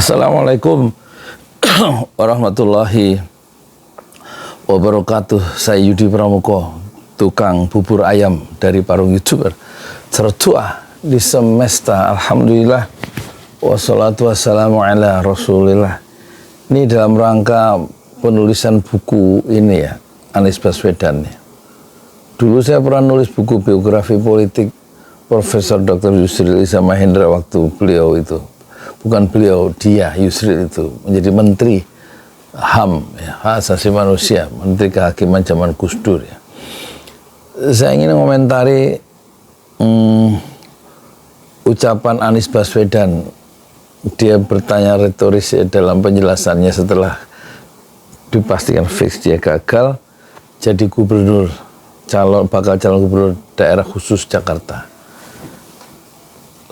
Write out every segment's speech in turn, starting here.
Assalamualaikum warahmatullahi wabarakatuh. Saya Yudi Pramuko, tukang bubur ayam dari Parung YouTuber. Tertua di semesta, alhamdulillah. Wassalatu wassalamu ala rasulillah. Ini dalam rangka penulisan buku ini ya, Anies Baswedan ya. Dulu saya pernah nulis buku biografi politik Profesor Dr. Yusril Iza Mahendra waktu beliau itu, bukan beliau, dia Yusril itu menjadi Menteri HAM, ya, Hak Asasi Manusia, Menteri Kehakiman zaman Gus Dur ya. Saya ingin mengomentari ucapan Anies Baswedan. Dia bertanya retoris dalam penjelasannya setelah dipastikan fix dia gagal jadi gubernur, bakal calon gubernur daerah khusus Jakarta.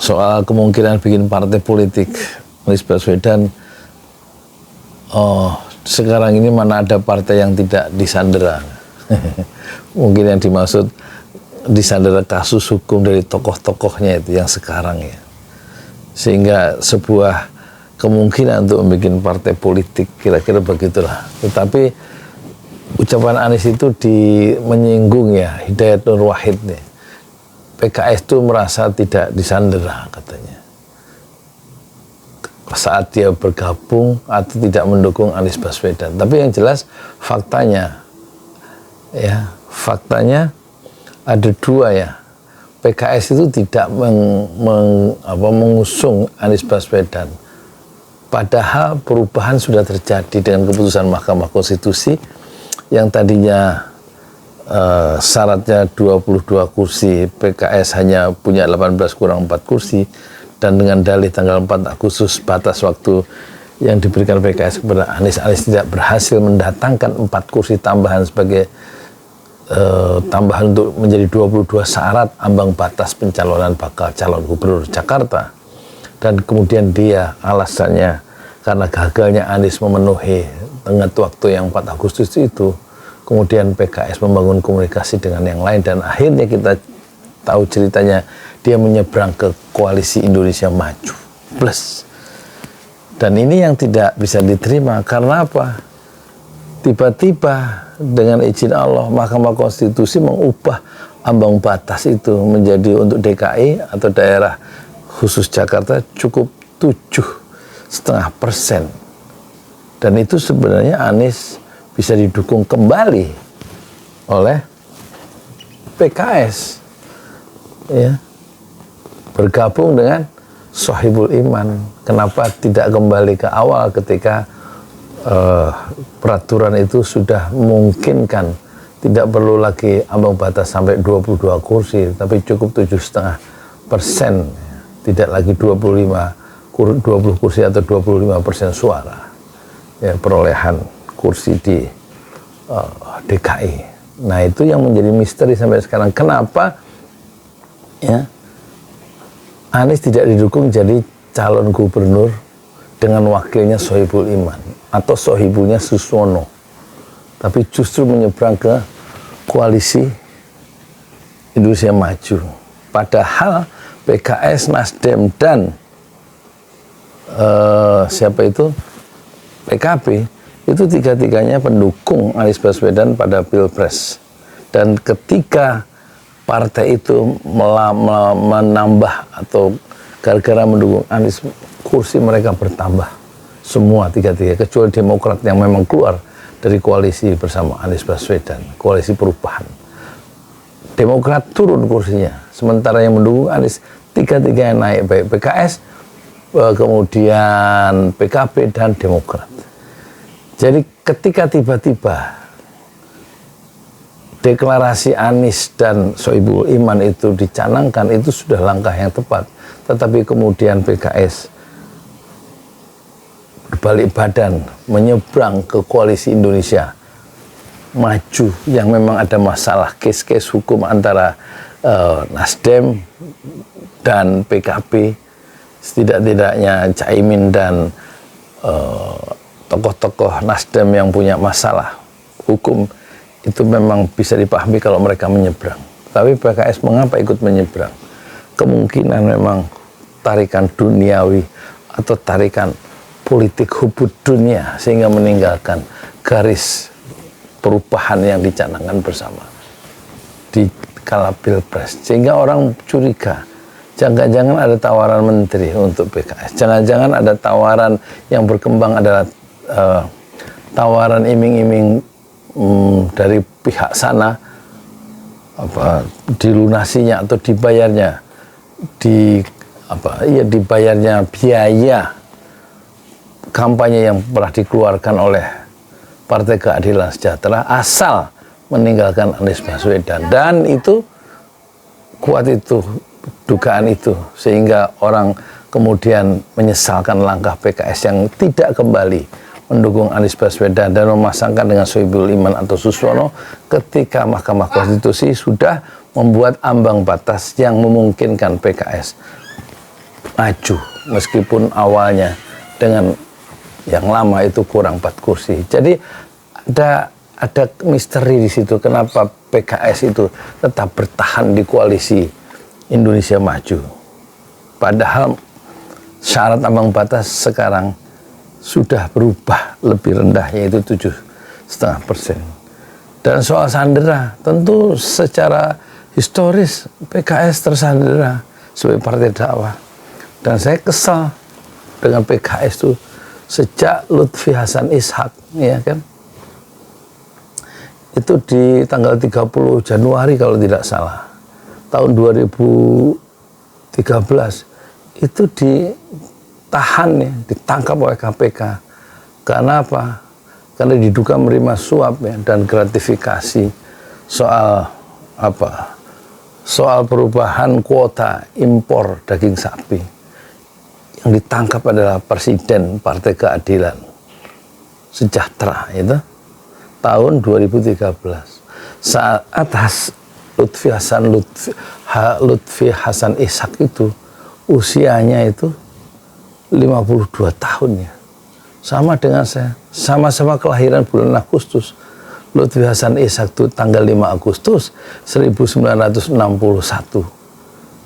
Soal kemungkinan bikin partai politik, Anies Baswedan, sekarang ini mana ada partai yang tidak disandera. Mungkin yang dimaksud disandera kasus hukum dari tokoh-tokohnya itu yang sekarang ya. Sehingga sebuah kemungkinan untuk membuat partai politik, kira-kira begitulah. Tetapi ucapan Anies itu menyinggung ya Hidayat Nur Wahid nih. PKS itu merasa tidak disandera katanya saat dia bergabung atau tidak mendukung Anies Baswedan. Tapi yang jelas faktanya ada dua ya. PKS itu tidak mengusung Anies Baswedan. Padahal perubahan sudah terjadi dengan keputusan Mahkamah Konstitusi yang tadinya syaratnya 22 kursi, PKS hanya punya 18 kurang 4 kursi, dan dengan dalih tanggal 4 Agustus batas waktu yang diberikan PKS kepada Anies tidak berhasil mendatangkan 4 kursi tambahan sebagai tambahan untuk menjadi 22 syarat ambang batas pencalonan bakal calon gubernur Jakarta. Dan kemudian dia alasannya karena gagalnya Anies memenuhi tenggat waktu yang 4 Agustus itu, kemudian PKS membangun komunikasi dengan yang lain dan akhirnya kita tahu ceritanya dia menyeberang ke Koalisi Indonesia Maju Plus. Dan ini yang tidak bisa diterima karena apa? Tiba-tiba dengan izin Allah Mahkamah Konstitusi mengubah ambang batas itu menjadi untuk DKI atau daerah khusus Jakarta cukup 7,5%. Dan itu sebenarnya Anies bisa didukung kembali oleh PKS ya, bergabung dengan Sohibul Iman. Kenapa tidak kembali ke awal ketika peraturan itu sudah memungkinkan tidak perlu lagi ambang batas sampai 22 kursi tapi cukup 7,5%, tidak lagi 20 kursi atau 25% suara ya, perolehan kursi di DKI. Nah itu yang menjadi misteri sampai sekarang. Kenapa ya Anies tidak didukung jadi calon gubernur dengan wakilnya Sohibul Iman atau sohibulnya Suswono, tapi justru menyeberang ke Koalisi Indonesia Maju. Padahal PKS, Nasdem dan PKB itu tiga-tiganya pendukung Anies Baswedan pada Pilpres. Dan ketika partai itu menambah atau gara-gara mendukung Anies, kursi mereka bertambah semua tiga-tiga, kecuali Demokrat yang memang keluar dari koalisi bersama Anies Baswedan, koalisi perubahan. Demokrat turun kursinya, sementara yang mendukung Anies tiga-tiganya naik, baik PKS, kemudian PKB dan Demokrat. Jadi ketika tiba-tiba deklarasi Anies dan Sohibul Iman itu dicanangkan, itu sudah langkah yang tepat. Tetapi kemudian PKS berbalik badan, menyeberang ke Koalisi Indonesia Maju yang memang ada masalah case-case hukum antara Nasdem dan PKB. Setidak-tidaknya Caimin dan tokoh-tokoh Nasdem yang punya masalah hukum itu memang bisa dipahami kalau mereka menyeberang. Tapi PKS mengapa ikut menyeberang? Kemungkinan memang tarikan duniawi atau tarikan politik hubud dunia sehingga meninggalkan garis perubahan yang dicanangkan bersama di kala pilpres, sehingga orang curiga jangan-jangan ada tawaran menteri untuk PKS, jangan-jangan ada tawaran yang berkembang adalah tawaran iming-iming dari pihak sana, dilunasinya atau dibayarnya dibayarnya biaya kampanye yang pernah dikeluarkan oleh Partai Keadilan Sejahtera asal meninggalkan Anies Baswedan. Dan itu kuat itu dugaan itu, sehingga orang kemudian menyesalkan langkah PKS yang tidak kembali mendukung Anies Baswedan dan memasangkan dengan Sohibul Iman atau Suswono ketika Mahkamah Konstitusi sudah membuat ambang batas yang memungkinkan PKS maju, meskipun awalnya dengan yang lama itu kurang 4 kursi. Jadi ada misteri di situ, kenapa PKS itu tetap bertahan di koalisi Indonesia Maju. Padahal syarat ambang batas sekarang sudah berubah lebih rendah, yaitu 7,5%. Dan soal sandera, tentu secara historis PKS tersandera sebagai partai dakwah. Dan saya kesal dengan PKS itu sejak Lutfi Hasan Ishak, ya kan? Itu di tanggal 30 Januari kalau tidak salah, tahun 2013, itu ditahan, ya, ditangkap oleh KPK. Karena apa? Karena diduga menerima suap, ya, dan gratifikasi soal soal perubahan kuota impor daging sapi. Yang ditangkap adalah Presiden Partai Keadilan Sejahtera itu tahun 2013. Saat Lutfi Hasan Ishak itu usianya itu 52 tahun, ya. Sama dengan saya, sama-sama kelahiran bulan Agustus. Lutfi Hasan Ishak itu tanggal 5 Agustus 1961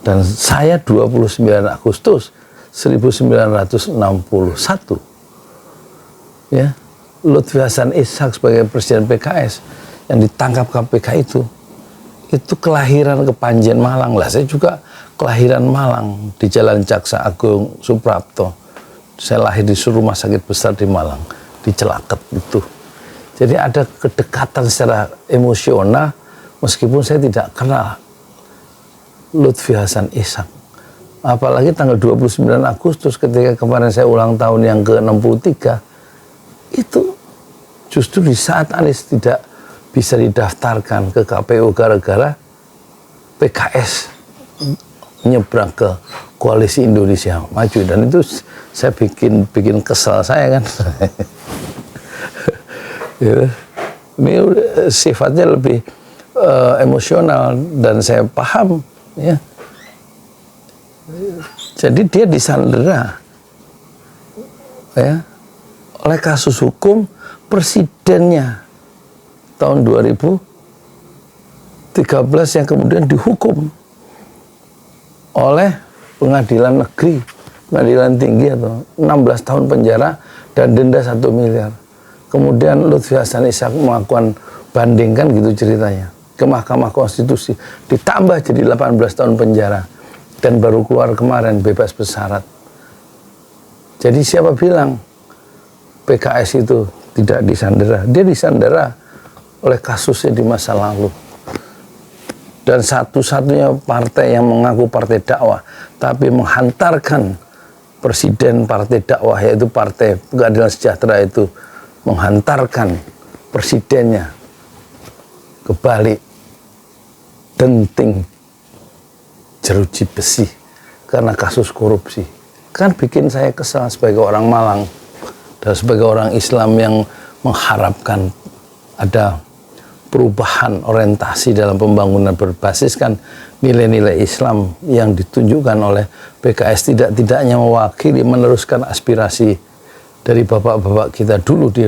dan saya 29 Agustus 1961. Ya, Lutfi Hasan Ishak sebagai Presiden PKS yang ditangkap KPK itu kelahiran Kepanjen Malang. Lah, saya juga kelahiran Malang di Jalan Jaksa Agung Suprapto. Saya lahir di rumah sakit besar di Malang, di Celaket itu. Jadi ada kedekatan secara emosional meskipun saya tidak kenal Lutfi Hasan Ishak. Apalagi tanggal 29 Agustus ketika kemarin saya ulang tahun yang ke-63, itu justru di saat Anies tidak bisa didaftarkan ke KPU gara-gara PKS nyebrang ke Koalisi Indonesia Maju, dan itu saya bikin kesal saya kan. Ya, ini sifatnya lebih emosional dan saya paham, ya. Jadi dia disandera, ya, oleh kasus hukum presidennya tahun 2013 yang kemudian dihukum oleh pengadilan negeri, pengadilan tinggi atau 16 tahun penjara dan denda 1 miliar. Kemudian Lutfi Hasan Ishak melakukan banding, kan gitu ceritanya, ke Mahkamah Konstitusi, ditambah jadi 18 tahun penjara dan baru keluar kemarin bebas bersyarat. Jadi siapa bilang PKS itu tidak disandera? Dia disandera oleh kasusnya di masa lalu. Dan satu-satunya partai yang mengaku partai dakwah tapi menghantarkan presiden partai dakwah, yaitu Partai Keadilan Sejahtera, itu menghantarkan presidennya ke balik denting jeruji besi karena kasus korupsi. Kan bikin saya kesal sebagai orang Malang dan sebagai orang Islam yang mengharapkan ada perubahan orientasi dalam pembangunan berbasiskan nilai-nilai Islam yang ditunjukkan oleh PKS, tidak-tidaknya mewakili, meneruskan aspirasi dari bapak-bapak kita dulu di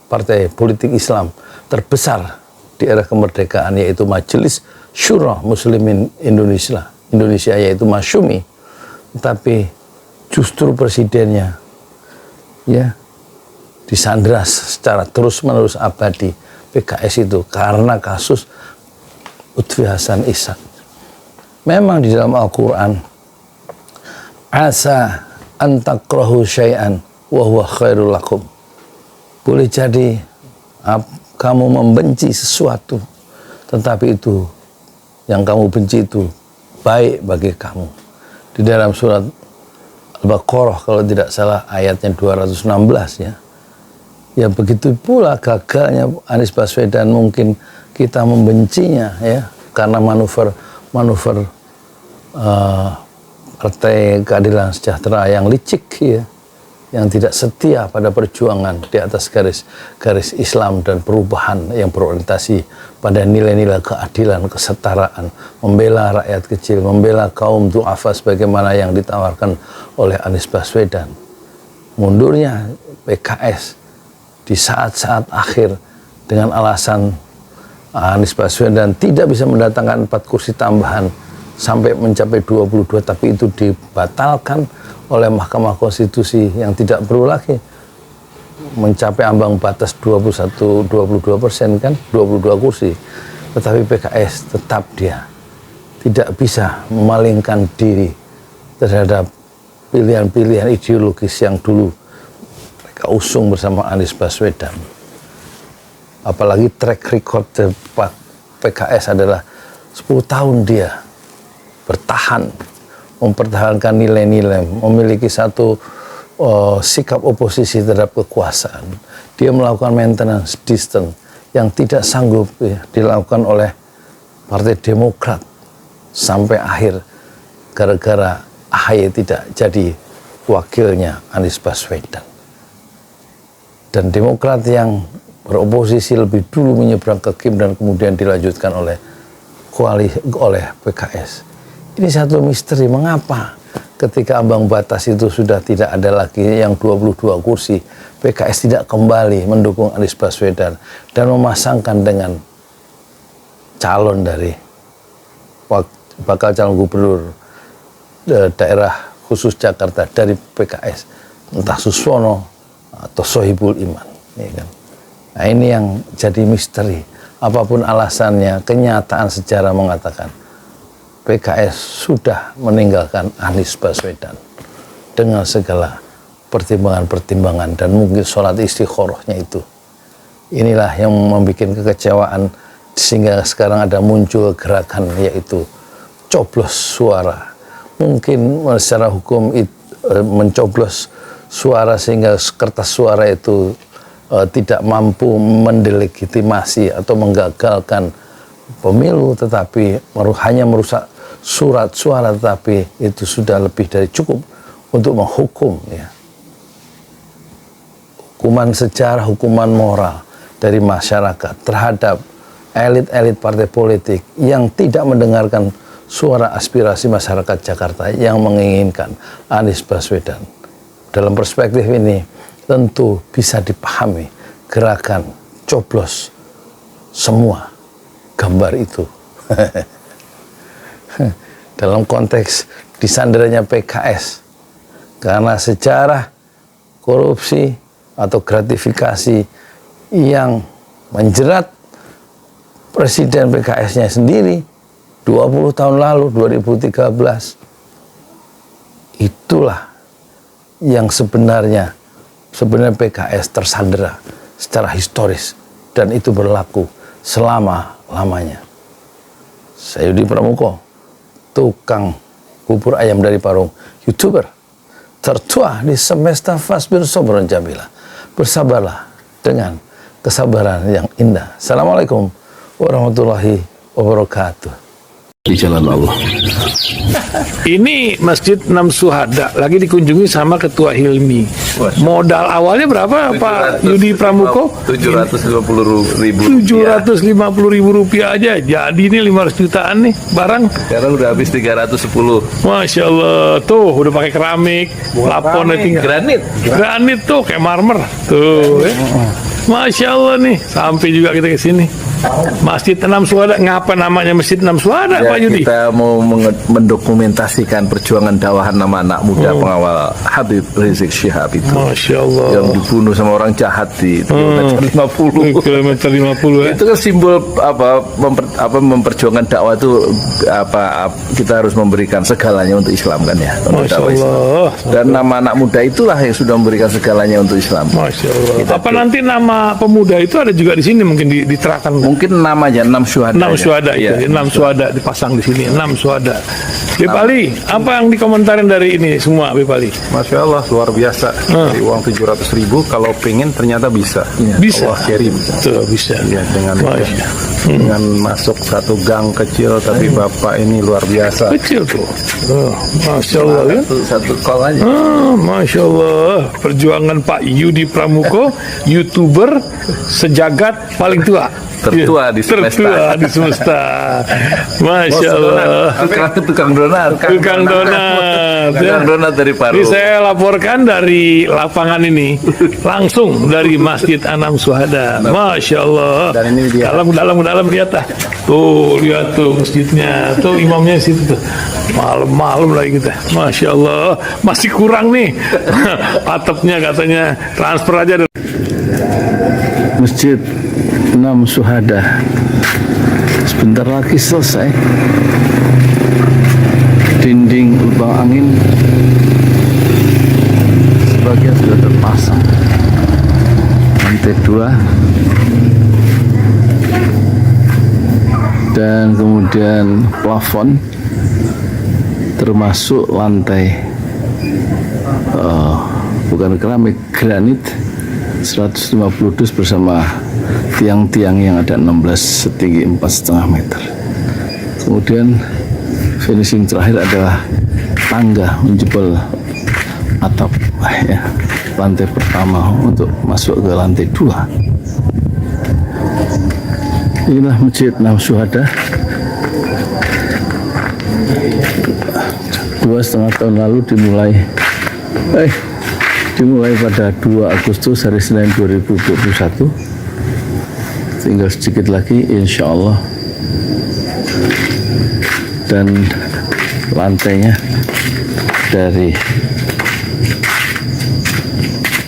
partai politik Islam terbesar di era kemerdekaan, yaitu Majelis Syura Muslimin Indonesia, yaitu Masyumi. Tapi justru presidennya ya disandera secara terus-menerus abadi PKS itu karena kasus Lutfi Hasan Ishak. Memang di dalam Al-Quran, asa antakrahu syai'an wa huwa khairul lakum. Boleh jadi kamu membenci sesuatu, tetapi itu yang kamu benci itu baik bagi kamu. Di dalam surat Al-Baqarah kalau tidak salah ayatnya 216 ya. Ya begitu pula gagalnya Anies Baswedan, mungkin kita membencinya ya karena manuver Partai Keadilan Sejahtera yang licik ya, yang tidak setia pada perjuangan di atas garis Islam dan perubahan yang berorientasi pada nilai-nilai keadilan, kesetaraan, membela rakyat kecil, membela kaum du'afa sebagaimana yang ditawarkan oleh Anies Baswedan. Mundurnya PKS di saat-saat akhir dengan alasan Anies Baswedan tidak bisa mendatangkan 4 kursi tambahan sampai mencapai 22, tapi itu dibatalkan oleh Mahkamah Konstitusi yang tidak perlu lagi mencapai ambang batas 22% kan, 22 kursi. Tetapi PKS tetap dia tidak bisa memalingkan diri terhadap pilihan-pilihan ideologis yang dulu mereka usung bersama Anies Baswedan. Apalagi track record PKS adalah 10 tahun dia bertahan, mempertahankan nilai-nilai, memiliki satu sikap oposisi terhadap kekuasaan. Dia melakukan maintenance distance yang tidak sanggup ya, dilakukan oleh Partai Demokrat sampai akhir gara-gara AHY tidak jadi wakilnya Anies Baswedan. Dan Demokrat yang beroposisi lebih dulu menyeberang ke Kim dan kemudian dilanjutkan oleh PKS. Ini satu misteri, mengapa ketika ambang batas itu sudah tidak ada lagi yang 22 kursi, PKS tidak kembali mendukung Anies Baswedan dan memasangkan dengan calon dari bakal calon gubernur daerah khusus Jakarta dari PKS, entah Suswono atau Sohibul Iman, ya kan? Nah ini yang jadi misteri. Apapun alasannya, kenyataan sejarah mengatakan PKS sudah meninggalkan Anies Baswedan dengan segala pertimbangan-pertimbangan dan mungkin sholat istikharahnya itu. Inilah yang membuat kekecewaan sehingga sekarang ada muncul gerakan yaitu coblos suara. Mungkin secara hukum mencoblos suara sehingga kertas suara itu tidak mampu mendelegitimasi atau menggagalkan pemilu, tetapi hanya merusak surat suara, tetapi itu sudah lebih dari cukup untuk menghukum ya. Hukuman sejarah, hukuman moral dari masyarakat terhadap elit-elit partai politik yang tidak mendengarkan suara aspirasi masyarakat Jakarta yang menginginkan Anies Baswedan. Dalam perspektif ini tentu bisa dipahami gerakan coblos semua gambar itu. Dalam konteks disandaranya PKS karena sejarah korupsi atau gratifikasi yang menjerat presiden PKS-nya sendiri 20 tahun lalu, 2013. Itulah yang sebenarnya PKS tersandera secara historis dan itu berlaku selama-lamanya. Saya Yudi Pramuko, tukang bubur ayam dari Parung, YouTuber tertua di semesta Fasbir Sobron Jamila. Bersabarlah dengan kesabaran yang indah. Assalamualaikum warahmatullahi wabarakatuh. Di jalan Allah. Ini Masjid 6 Syuhada lagi dikunjungi sama Ketua Hilmi. Modal awalnya berapa Pak Yudi Pramuko? 750.000. 750.000 rupiah aja. Jadi ini 500 jutaan nih barang. Sekarang udah habis 310. Masya Allah, tuh udah pakai keramik, laponnya tinggal. Granit tuh kayak marmer. Tuh, Masya Allah nih, sampai juga kita ke sini. Masjid Enam Syuhada, ngapa namanya Masjid Enam Syuhada, Ya, Pak Yudi? kita mau mendokumentasikan perjuangan dakwah nama anak muda pengawal Habib Rizik Syihab itu Masya Allah. yang dibunuh sama orang jahat di kilometer 50. Kilometer 50 ya. Itu kan simbol memperjuangkan dakwah itu kita harus memberikan segalanya untuk Islam kan ya, untuk Masya dakwah Islam. Allah. Dan nama anak muda itulah yang sudah memberikan segalanya untuk Islam. Masya Allah. Kita Apa nanti nama pemuda itu ada juga di sini mungkin diterahkan? Mungkin namanya 6 syuhada. 6 syuhada itu, Iya. 6 syuhada dipasang di sini, 6 syuhada. Bip Ali, apa yang dikomentarin dari ini semua, Bip Ali? Masya Allah, luar biasa. Dari uang 700.000, kalau pengen ternyata bisa. Bisa. Allah kirim. Tuh, bisa. Ya, dengan masuk satu gang kecil, tapi Bapak ini luar biasa. Kecil tuh. Oh, Masya Allah ya. Satu call aja. Masya Allah, perjuangan Pak Yudi Pramuko, YouTuber sejagat paling tua. Tertua di semesta. Tertua di semesta. Masya Allah. Tukang donat. Tukang donat. Tukang donat dari Paru. Ini saya laporkan dari lapangan ini, langsung dari Masjid Anam Syuhada. Masya Allah. Dan ini dia. Dalam lihat ah. Tuh, lihat tuh masjidnya. Tuh imamnya di situ tuh. Malam-malam lagi kita. Masya Allah. Masih kurang nih. Atapnya katanya transfer aja. Masjid Enam Syuhada sebentar lagi selesai. Dinding lubang angin sebagian sudah terpasang, lantai 2 dan kemudian plafon termasuk lantai bukan keramik, granit 150 dus bersama tiang-tiang yang ada 16 setinggi 4,5 meter. Kemudian finishing terakhir adalah tangga menjebol atap ya, lantai pertama untuk masuk ke lantai 2. Inilah Masjid Enam Syuhada. 2,5 tahun lalu dimulai pada 2 Agustus hari Senin 2021. Tinggal sedikit lagi insya Allah, dan lantainya dari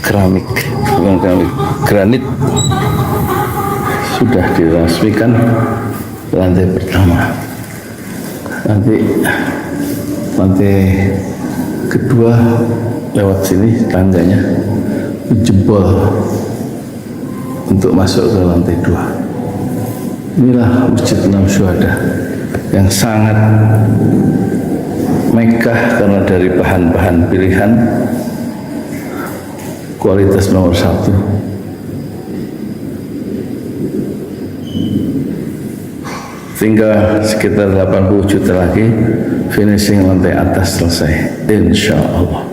keramik, bukan keramik, granit sudah diresmikan lantai pertama. Nanti lantai kedua lewat sini tangganya jebol untuk masuk ke lantai 2. Inilah Masjid Enam Syuhada yang sangat megah karena dari bahan-bahan pilihan, kualitas nomor 1. Tinggal sekitar 80 juta lagi finishing lantai atas selesai, insya Allah.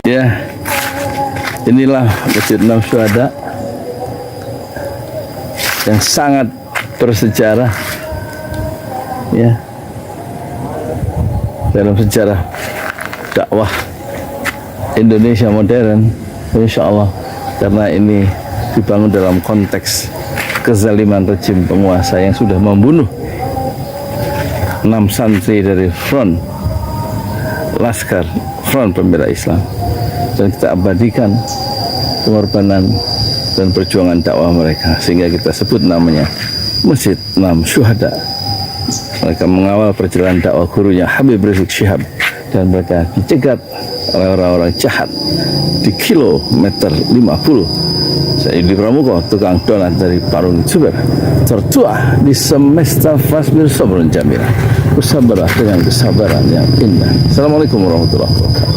Ya, inilah Masjid Enam Syuhada yang sangat bersejarah ya dalam sejarah dakwah Indonesia modern, insya Allah, karena ini dibangun dalam konteks kezaliman rejim penguasa yang sudah membunuh 6 santri dari front Laskar Front Pembela Islam, dan kita abadikan pengorbanan dan perjuangan dakwah mereka sehingga kita sebut namanya Masjid Enam Syuhada. Mereka mengawal perjalanan dakwah gurunya Habib Rizik Syihab, dan mereka dicegat oleh orang-orang jahat di kilometer 50. Saya Yudi Pramuko, tukang donat dari Parung Juber, tertua di semesta Fasbir Sabrun Jamila. Bersabarlah dengan kesabaran yang indah. Assalamualaikum warahmatullahi wabarakatuh.